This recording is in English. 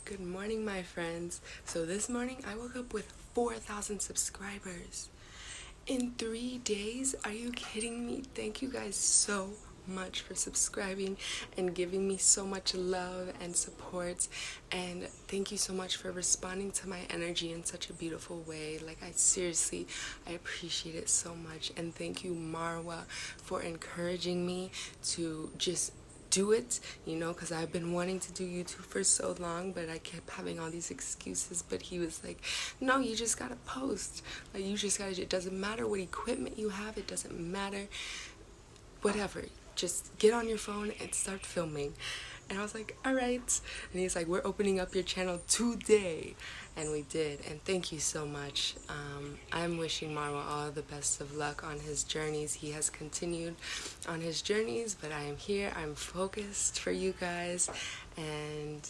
Good morning, my friends. So this morning I woke up with 4,000 subscribers in 3 days. Are you kidding me? Thank you guys so much for subscribing and giving me so much love and support, and thank you so much for responding to my energy in such a beautiful way. Like, I appreciate it so much. And thank you, Marwa, for encouraging me to just do it, because I've been wanting to do YouTube for so long, but I kept having all these excuses. But he was like, no, you just gotta post. Like, it doesn't matter what equipment you have, it doesn't matter, whatever, just get on your phone and start filming. And I was like, all right. And he's like, we're opening up your channel today. And we did. And thank you so much. I'm wishing Marwa all the best of luck on his journeys. He has continued on his journeys, but I am here. I'm focused for you guys. And